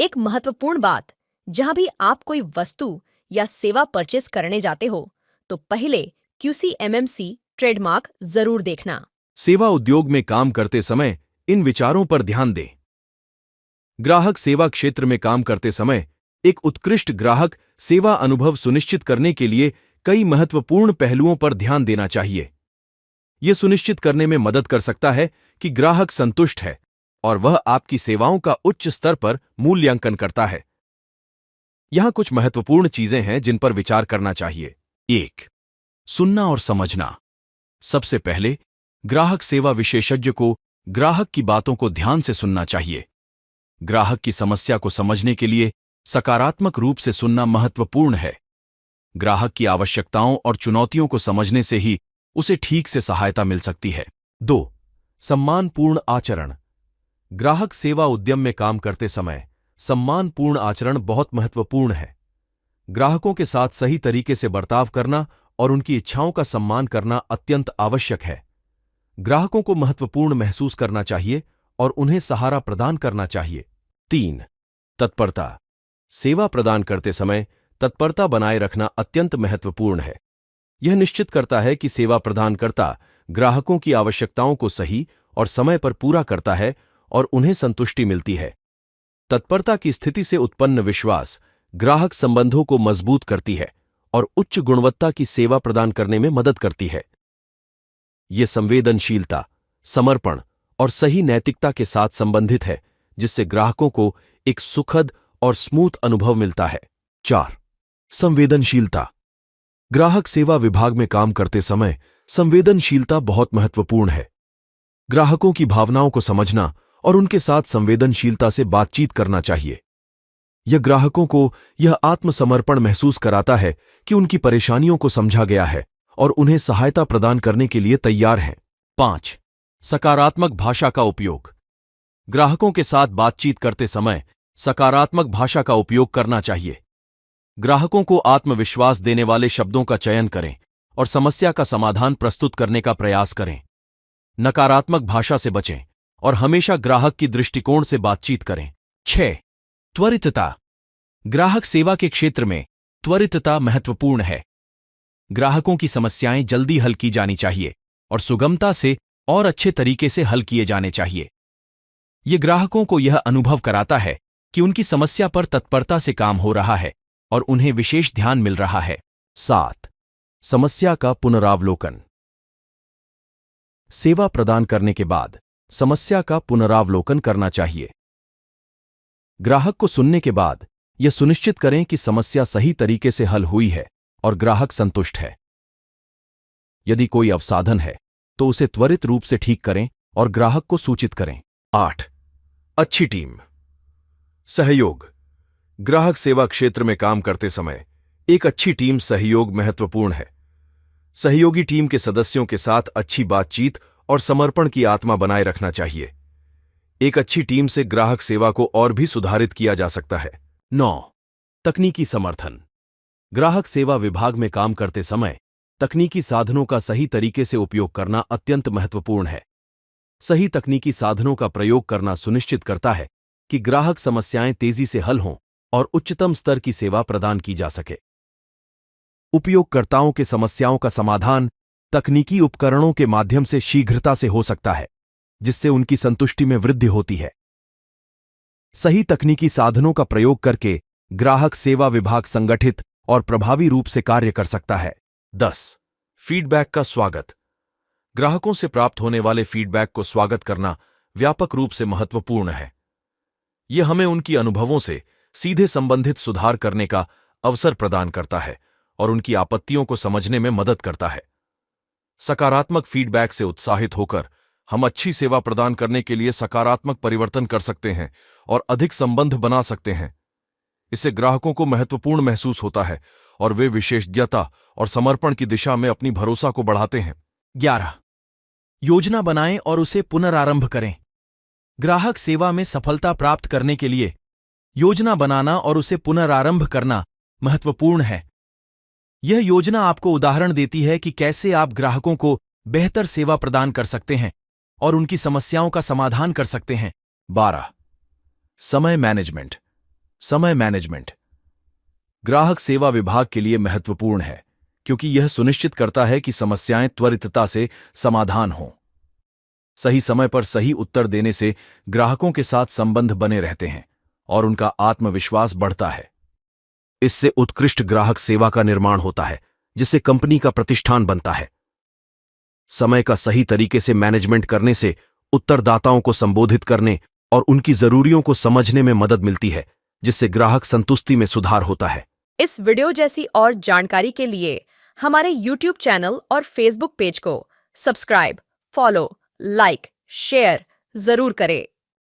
एक महत्वपूर्ण बात, जहां भी आप कोई वस्तु या सेवा परचेस करने जाते हो तो पहले QCMMC ट्रेडमार्क जरूर देखना। सेवा उद्योग में काम करते समय इन विचारों पर ध्यान दें। ग्राहक सेवा क्षेत्र में काम करते समय एक उत्कृष्ट ग्राहक सेवा अनुभव सुनिश्चित करने के लिए कई महत्वपूर्ण पहलुओं पर ध्यान देना चाहिए। यह सुनिश्चित करने में मदद कर सकता है कि ग्राहक संतुष्ट है और वह आपकी सेवाओं का उच्च स्तर पर मूल्यांकन करता है। यहां कुछ महत्वपूर्ण चीजें हैं जिन पर विचार करना चाहिए। 1. सुनना और समझना। सबसे पहले ग्राहक सेवा विशेषज्ञ को ग्राहक की बातों को ध्यान से सुनना चाहिए। ग्राहक की समस्या को समझने के लिए सकारात्मक रूप से सुनना महत्वपूर्ण है। ग्राहक की आवश्यकताओं और चुनौतियों को समझने से ही उसे ठीक से सहायता मिल सकती है। 2. सम्मानपूर्ण आचरण। ग्राहक सेवा उद्यम में काम करते समय सम्मानपूर्ण आचरण बहुत महत्वपूर्ण है। ग्राहकों के साथ सही तरीके से बर्ताव करना और उनकी इच्छाओं का सम्मान करना अत्यंत आवश्यक है। ग्राहकों को महत्वपूर्ण महसूस करना चाहिए और उन्हें सहारा प्रदान करना चाहिए। 3. तत्परता। सेवा प्रदान करते समय तत्परता बनाए रखना अत्यंत महत्वपूर्ण है। यह निश्चित करता है कि सेवा प्रदानकर्ता ग्राहकों की आवश्यकताओं को सही और समय पर पूरा करता है और उन्हें संतुष्टि मिलती है। तत्परता की स्थिति से उत्पन्न विश्वास ग्राहक संबंधों को मजबूत करती है और उच्च गुणवत्ता की सेवा प्रदान करने में मदद करती है। यह संवेदनशीलता, समर्पण और सही नैतिकता के साथ संबंधित है, जिससे ग्राहकों को एक सुखद और स्मूथ अनुभव मिलता है। 4. संवेदनशीलता। ग्राहक सेवा विभाग में काम करते समय संवेदनशीलता बहुत महत्वपूर्ण है। ग्राहकों की भावनाओं को समझना और उनके साथ संवेदनशीलता से बातचीत करना चाहिए। यह ग्राहकों को यह आत्मसमर्पण महसूस कराता है कि उनकी परेशानियों को समझा गया है और उन्हें सहायता प्रदान करने के लिए तैयार हैं। 5. सकारात्मक भाषा का उपयोग। ग्राहकों के साथ बातचीत करते समय सकारात्मक भाषा का उपयोग करना चाहिए। ग्राहकों को आत्मविश्वास देने वाले शब्दों का चयन करें और समस्या का समाधान प्रस्तुत करने का प्रयास करें। नकारात्मक भाषा से बचें और हमेशा ग्राहक की दृष्टिकोण से बातचीत करें। 6. त्वरितता। ग्राहक सेवा के क्षेत्र में त्वरितता महत्वपूर्ण है। ग्राहकों की समस्याएं जल्दी हल की जानी चाहिए और सुगमता से और अच्छे तरीके से हल किए जाने चाहिए। यह ग्राहकों को यह अनुभव कराता है कि उनकी समस्या पर तत्परता से काम हो रहा है और उन्हें विशेष ध्यान मिल रहा है। 7. समस्या का पुनरावलोकन। सेवा प्रदान करने के बाद समस्या का पुनरावलोकन करना चाहिए। ग्राहक को सुनने के बाद यह सुनिश्चित करें कि समस्या सही तरीके से हल हुई है और ग्राहक संतुष्ट है। यदि कोई अवसाधन है तो उसे त्वरित रूप से ठीक करें और ग्राहक को सूचित करें। 8. अच्छी टीम। सहयोग। ग्राहक सेवा क्षेत्र में काम करते समय एक अच्छी टीम सहयोग महत्वपूर्ण है। सहयोगी टीम के सदस्यों के साथ अच्छी बातचीत और समर्पण की आत्मा बनाए रखना चाहिए। एक अच्छी टीम से ग्राहक सेवा को और भी सुधारित किया जा सकता है। 9. तकनीकी समर्थन। ग्राहक सेवा विभाग में काम करते समय तकनीकी साधनों का सही तरीके से उपयोग करना अत्यंत महत्वपूर्ण है। सही तकनीकी साधनों का प्रयोग करना सुनिश्चित करता है कि ग्राहक समस्याएं तेजी से हल हों और उच्चतम स्तर की सेवा प्रदान की जा सके। उपयोगकर्ताओं के समस्याओं का समाधान तकनीकी उपकरणों के माध्यम से शीघ्रता से हो सकता है, जिससे उनकी संतुष्टि में वृद्धि होती है। सही तकनीकी साधनों का प्रयोग करके ग्राहक सेवा विभाग संगठित और प्रभावी रूप से कार्य कर सकता है। 10. फीडबैक का स्वागत। ग्राहकों से प्राप्त होने वाले फीडबैक को स्वागत करना व्यापक रूप से महत्वपूर्ण है। यह हमें उनकी अनुभवों से सीधे संबंधित सुधार करने का अवसर प्रदान करता है और उनकी आपत्तियों को समझने में मदद करता है। सकारात्मक फीडबैक से उत्साहित होकर हम अच्छी सेवा प्रदान करने के लिए सकारात्मक परिवर्तन कर सकते हैं और अधिक संबंध बना सकते हैं। इससे ग्राहकों को महत्वपूर्ण महसूस होता है और वे विशेषज्ञता और समर्पण की दिशा में अपनी भरोसा को बढ़ाते हैं। 11. योजना बनाएं और उसे पुनरारंभ करें। ग्राहक सेवा में सफलता प्राप्त करने के लिए योजना बनाना और उसे पुनरारंभ करना महत्वपूर्ण है। यह योजना आपको उदाहरण देती है कि कैसे आप ग्राहकों को बेहतर सेवा प्रदान कर सकते हैं और उनकी समस्याओं का समाधान कर सकते हैं। 12. समय मैनेजमेंट। समय मैनेजमेंट ग्राहक सेवा विभाग के लिए महत्वपूर्ण है क्योंकि यह सुनिश्चित करता है कि समस्याएं त्वरितता से समाधान हों। सही समय पर सही उत्तर देने से ग्राहकों के साथ संबंध बने रहते हैं और उनका आत्मविश्वास बढ़ता है। इससे उत्कृष्ट ग्राहक सेवा का निर्माण होता है, जिससे कंपनी का प्रतिष्ठान बनता है। समय का सही तरीके से मैनेजमेंट करने से उत्तरदाताओं को संबोधित करने और उनकी जरूरियों को समझने में मदद मिलती है, जिससे ग्राहक संतुष्टि में सुधार होता है। इस वीडियो जैसी और जानकारी के लिए हमारे YouTube चैनल और Facebook पेज को सब्सक्राइब, फॉलो, लाइक, शेयर जरूर करें।